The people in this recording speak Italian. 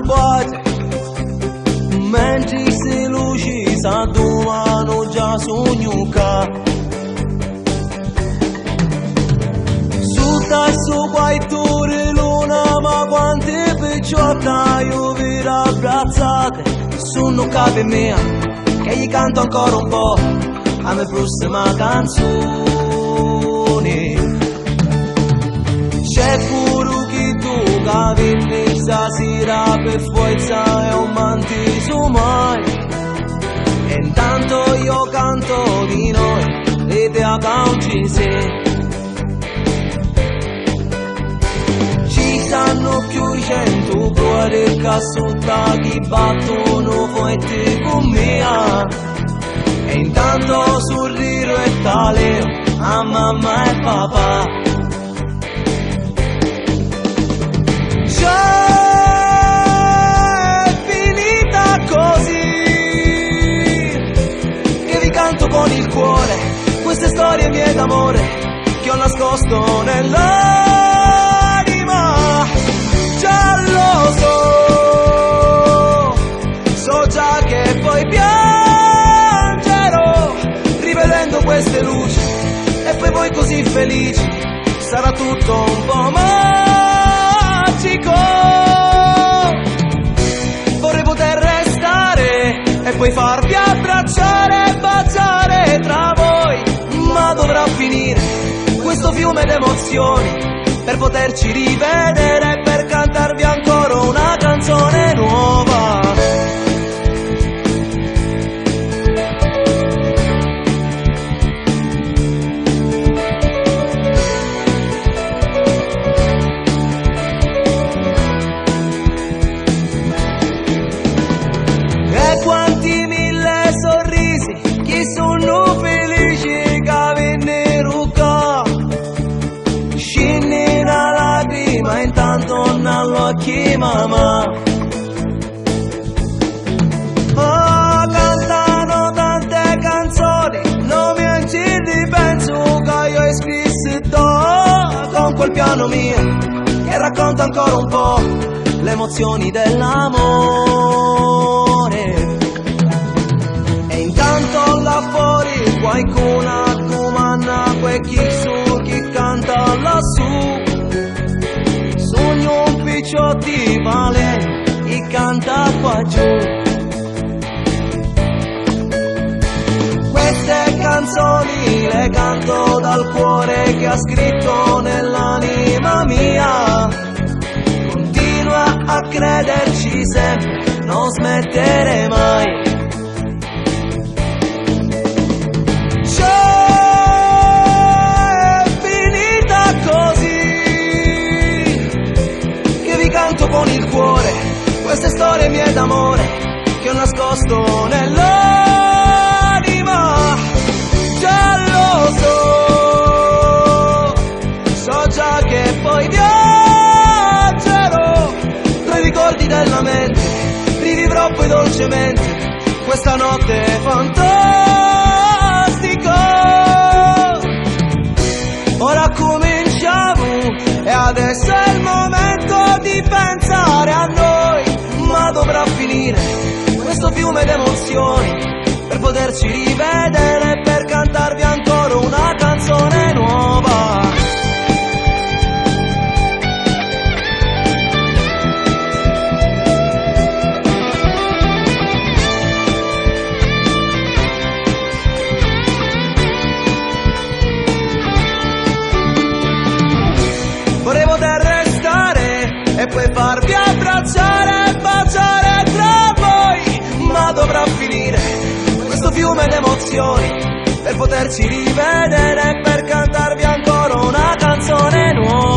boate, mentre se luci s'addumano già sognuca. Sutta su quaitture luna, ma quante picciotta io vi abbrazzate. Sono capi mia, che gli canto ancora un po' a me prossima canzone. C'è pure chi tu che vieni stasera per forza e un manti su mai. E intanto io canto di noi e te a canci se. Ci stanno più 100 cuori che sotto chi battono forte con me. E intanto sorrido e tale a mamma e papà. È finita così che vi canto con il cuore queste storie mie d'amore che ho nascosto nell'anima. Già lo so già che poi piangerò rivedendo queste luci e poi voi così felici, sarà tutto un po' magico. Vorrei poter restare e poi farvi abbracciare e baciare tra voi, ma dovrà finire questo fiume d'emozioni per poterci rivedere e per cantarvi ancora una canzone nuova. Quanti mille sorrisi, chi sono felici che vennero qua. Scinni una lacrima, intanto non lo chiamama. Oh, cantano tante canzoni, non mi ci ripenso che io ho scritto con quel piano mio che racconta ancora un po' le emozioni dell'amore. Intanto là fuori qualcuno comanda quel chi su, chi canta lassù. Sogno un picciotti vale, chi canta qua giù. Queste canzoni le canto dal cuore che ha scritto nell'anima mia. Continua a crederci sempre, non smettere mai. Con il cuore queste storie mie d'amore che ho nascosto nell'anima. Già lo so già che poi viaggerò tra i ricordi della mente, rivivrò poi dolcemente questa notte fantastica. Ora cominciamo e adesso è il momento di pensare a noi, ma dovrà finire questo fiume d'emozioni per poterci rivedere e per cantarvi ancora una canzone nuova. Vorrei poter restare e poi farvi abbracciare e baciare tra voi, ma dovrà finire questo fiume d'emozioni per poterci rivedere e per cantarvi ancora una canzone nuova.